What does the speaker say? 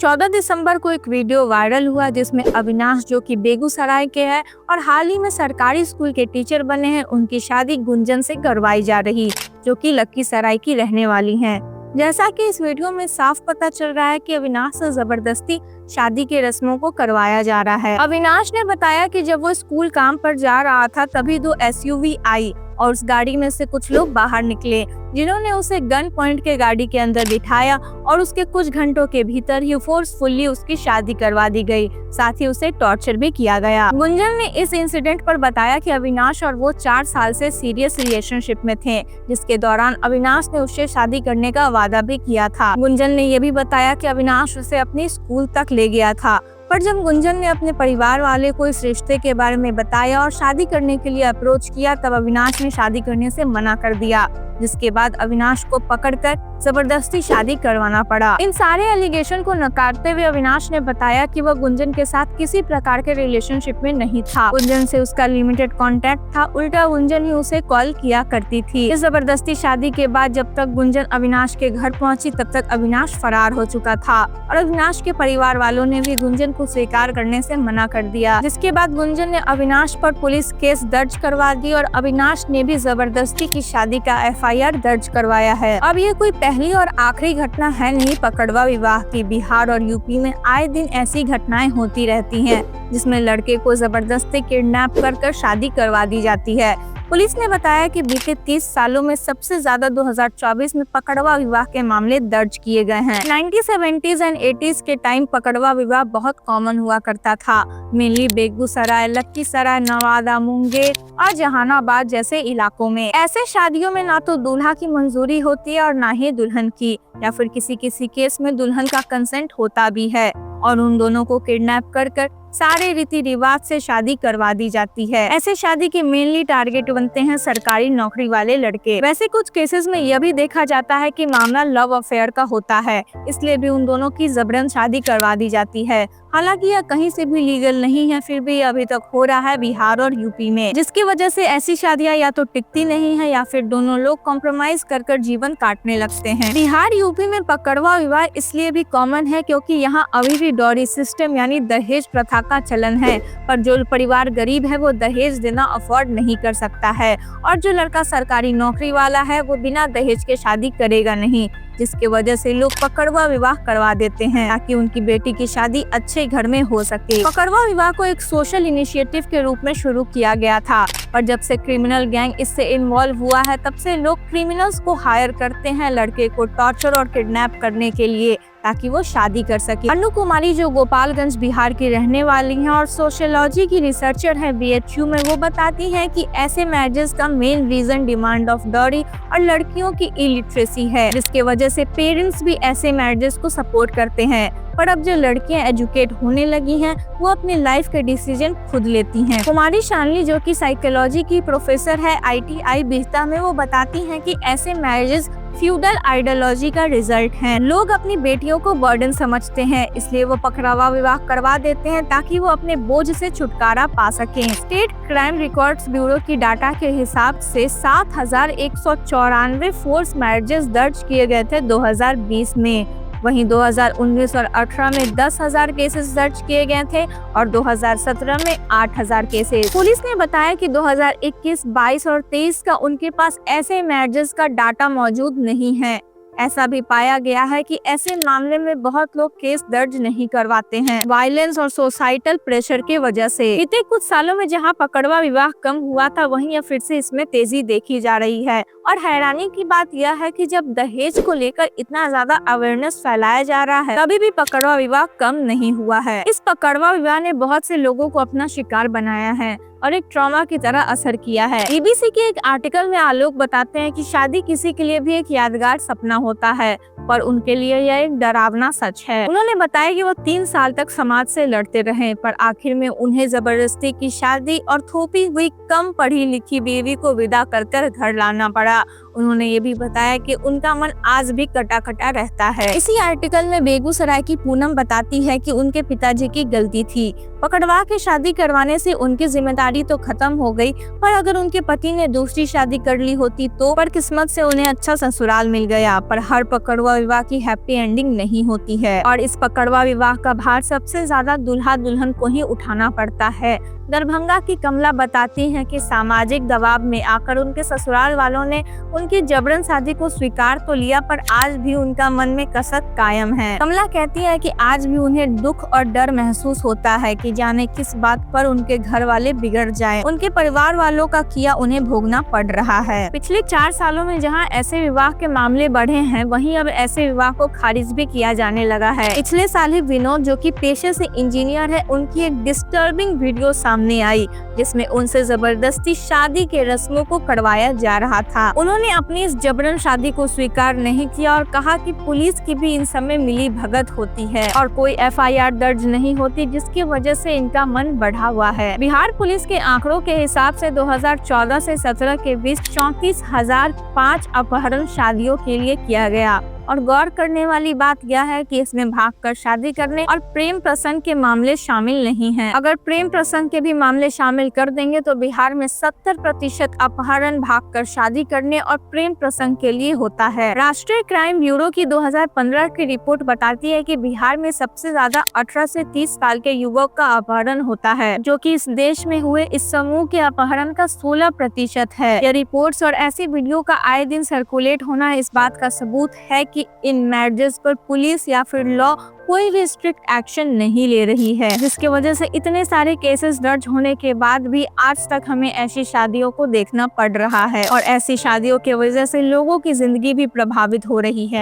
14 दिसंबर को एक video viral हुआ जिसमें अविनाश, जो कि बेगूसराय के हैं और हाल ही में सरकारी स्कूल के टीचर बने हैं, उनकी शादी गुंजन से करवाई जा रही, जो कि लखीसराय की रहने वाली हैं। जैसा कि इस वीडियो में साफ पता चल रहा है कि अविनाश से जबरदस्ती शादी के रस्मों को करवाया जा रहा है। अविनाश ने बताया कि जब वो स्कूल काम पर जा रहा था तभी 2 SUV आई और उस गाड़ी में से कुछ लोग बाहर निकले, जिन्होंने उसे गन पॉइंट के गाड़ी के अंदर बिठाया और उसके कुछ घंटों के भीतर ही फोर्सफुली उसकी शादी करवा दी गई। साथ ही उसे टॉर्चर भी किया गया। गुंजन ने इस इंसिडेंट पर बताया कि अविनाश और वो 4 साल से सीरियस रिलेशनशिप में थे, जिसके दौरान अविनाश ने उससे शादी करने का वादा भी किया था। गुंजन ने ये भी बताया कि अविनाश उसे अपनी स्कूल तक ले गया था, पर जब गुंजन ने अपने परिवार वाले को इस रिश्ते के बारे में बताया और शादी करने के लिए अप्रोच किया, तब अविनाश ने शादी करने से मना कर दिया, जिसके बाद अविनाश को पकड़कर जबरदस्ती शादी करवाना पड़ा। इन सारे एलिगेशन को नकारते हुए अविनाश ने बताया कि वह गुंजन के साथ किसी प्रकार के रिलेशनशिप में नहीं था। गुंजन से उसका लिमिटेड कांटेक्ट था, उल्टा गुंजन ही उसे कॉल किया करती थी। इस जबरदस्ती शादी के बाद जब तक गुंजन अविनाश के घर पहुंची, तब तक अविनाश फरार हो चुका था और अविनाश के परिवार वालों ने भी गुंजन को स्वीकार करने से मना कर दिया, जिसके बाद गुंजन ने अविनाश पर पुलिस केस दर्ज करवा दी और अविनाश ने भी जबरदस्ती की शादी का FIR दर्ज करवाया है। अब ये कोई पहली और आखिरी घटना है नहीं पकड़वा विवाह की। बिहार और यूपी में आए दिन ऐसी घटनाएं होती रहती हैं, जिसमें लड़के को जबरदस्ती किडनैप कर शादी करवा दी जाती है। पुलिस ने बताया कि बीते 30 सालों में सबसे ज्यादा 2024 में पकड़वा विवाह के मामले दर्ज किए गए हैं। 1970s एंड 80s के टाइम पकड़वा विवाह बहुत कॉमन हुआ करता था, मेनली बेगूसराय, लखीसराय, नवादा, मुंगेर और जहानाबाद जैसे इलाकों में। ऐसे शादियों में ना तो दूल्हा की मंजूरी होती है और ना ही दुल्हन की, या फिर किसी केस में दुल्हन का कंसेंट होता भी है और उन दोनों को किडनैप कर सारे रीति रिवाज से शादी करवा दी जाती है। ऐसे शादी के मेनली टारगेट बनते हैं सरकारी नौकरी वाले लड़के। वैसे कुछ केसेस में यह भी देखा जाता है कि मामला लव अफेयर का होता है, इसलिए भी उन दोनों की जबरन शादी करवा दी जाती है। हालांकि यह कहीं से भी लीगल नहीं है, फिर भी अभी तक हो रहा है बिहार और यूपी में, जिसकी वजह से ऐसी शादियां या तो टिकती नहीं है या फिर दोनों लोग कॉम्प्रोमाइज कर जीवन काटने लगते हैं। बिहार यूपी में पकड़वा विवाह इसलिए भी कॉमन है क्योंकि यहाँ अभी भी डॉरी सिस्टम यानी दहेज प्रथा का चलन है, पर जो परिवार गरीब है वो दहेज देना अफोर्ड नहीं कर सकता है और जो लड़का सरकारी नौकरी वाला है वो बिना दहेज के शादी करेगा नहीं, जिसके वजह से लोग पकड़वा विवाह करवा देते हैं ताकि उनकी बेटी की शादी अच्छे घर में हो सके। पकड़वा विवाह को एक सोशल इनिशिएटिव के रूप में शुरू किया गया था, पर जब से क्रिमिनल गैंग इससे इन्वॉल्व हुआ है तब से लोग क्रिमिनल्स को हायर करते हैं लड़के को टॉर्चर और किडनैप करने के लिए ताकि वो शादी कर सके। अनु कुमारी, जो गोपालगंज बिहार की रहने वाली हैं और सोशियोलॉजी की रिसर्चर है BHU में, वो बताती हैं कि ऐसे मैरिजेस का main reason demand of dowry और लड़कियों की इलिटरेसी है, जिसके वजह से पेरेंट्स भी ऐसे मैरिजेस को सपोर्ट करते हैं। पर अब जो लड़कियां एजुकेट होने लगी हैं वो अपनी लाइफ के डिसीजन खुद लेती हैं। कुमारी शानली, जो कि साइकोलॉजी की प्रोफेसर है ITI बिहता में, वो बताती हैं कि ऐसे मैरिजेस फ्यूडल आइडियोलॉजी का रिजल्ट है। लोग अपनी बेटियों को बर्डन समझते हैं, इसलिए वो पकड़वा विवाह करवा देते हैं ताकि वो अपने बोझ से छुटकारा पा सकें। स्टेट क्राइम रिकॉर्ड्स ब्यूरो की डाटा के हिसाब से 7194 फोर्स मैरिजेस दर्ज किए गए थे 2020 में। वहीं 2019 और 18 में 10,000 केसेस दर्ज किए गए थे और 2017 में 8,000 केसेस। पुलिस ने बताया कि 2021, 22 और 23 का उनके पास ऐसे मैरिजेस का डाटा मौजूद नहीं है। ऐसा भी पाया गया है कि ऐसे मामले में बहुत लोग केस दर्ज नहीं करवाते हैं, वायलेंस और सोसाइटल प्रेशर के वजह से। बीते कुछ सालों में जहां पकड़वा विवाह कम हुआ था, वहीं अब फिर से इसमें तेजी देखी जा रही है। और हैरानी की बात यह है कि जब दहेज को लेकर इतना ज्यादा अवेयरनेस फैलाया जा रहा है, तभी भी पकड़वा विवाह कम नहीं हुआ है। इस पकड़वा विवाह ने बहुत से लोगों को अपना शिकार बनाया है और एक ट्रॉमा की तरह असर किया है। BBC के एक आर्टिकल में आलोक बताते हैं कि शादी किसी के लिए भी एक यादगार सपना होता है, पर उनके लिए यह एक डरावना सच है। उन्होंने बताया कि वो 3 साल तक समाज से लड़ते रहे, पर आखिर में उन्हें जबरदस्ती की शादी और थोपी हुई कम पढ़ी लिखी बीवी को विदा कर घर लाना पड़ा। उन्होंने ये भी बताया कि उनका मन आज भी कटा कटा रहता है। इसी आर्टिकल में बेगूसराय की पूनम बताती है कि उनके पिताजी की गलती थी, पकड़वा के शादी करवाने से उनकी जिम्मेदारी तो खत्म हो गई, पर अगर उनके पति ने दूसरी शादी कर ली होती तो पर किस्मत से उन्हें अच्छा ससुराल मिल गया। पर हर पकड़वा विवाह की हैप्पी एंडिंग नहीं होती है और इस पकड़वा विवाह का भार सबसे ज्यादा दूल्हा दुल्हन को ही उठाना पड़ता है। दरभंगा की कमला बताती हैं कि सामाजिक दबाव में आकर उनके ससुराल वालों ने उनकी जबरन शादी को स्वीकार तो लिया, पर आज भी उनका मन में कसक कायम है। कमला कहती है कि आज भी उन्हें दुख और डर महसूस होता है कि जाने किस बात पर उनके घर वाले बिगड़ जाएं। उनके परिवार वालों का किया उन्हें भोगना पड़ रहा है। पिछले 4 सालों में जहां ऐसे विवाह के मामले बढ़े हैं, वहीं अब ऐसे विवाह को खारिज भी किया जाने लगा है। पिछले साल ही विनोद, जो कि पेशे से इंजीनियर है, उनकी एक डिस्टर्बिंग वीडियो सामने आई जिसमें उनसे जबरदस्ती शादी के रस्मों को करवाया जा रहा था। उन्होंने अपनी इस जबरन शादी को स्वीकार नहीं किया और कहा कि पुलिस की भी इन सब में मिली भगत होती है और कोई FIR दर्ज नहीं होती, जिसकी वजह से इनका मन बढ़ा हुआ है। बिहार पुलिस के आंकड़ों के हिसाब से 2014 से 17 के बीच 34,005 अपहरण शादियों के लिए किया गया और गौर करने वाली बात यह है कि इसमें भागकर शादी करने और प्रेम प्रसंग के मामले शामिल नहीं हैं। अगर प्रेम प्रसंग के भी मामले शामिल कर देंगे तो बिहार में 70% अपहरण भागकर शादी करने और प्रेम प्रसंग के लिए होता है। राष्ट्रीय क्राइम ब्यूरो की 2015 की रिपोर्ट बताती है कि बिहार में सबसे ज्यादा 18 से 30 साल के युवक का अपहरण होता है, जो कि इस देश में हुए इस समूह के अपहरण का 16% है। यह रिपोर्ट्स और ऐसी वीडियो का आए दिन सर्कुलेट होना इस बात का सबूत है कि इन मैरिजेस पर पुलिस या फिर लॉ कोई भी स्ट्रिक्ट एक्शन नहीं ले रही है, जिसकी वजह से इतने सारे केसेस दर्ज होने के बाद भी आज तक हमें ऐसी शादियों को देखना पड़ रहा है और ऐसी शादियों की वजह से लोगों की जिंदगी भी प्रभावित हो रही है।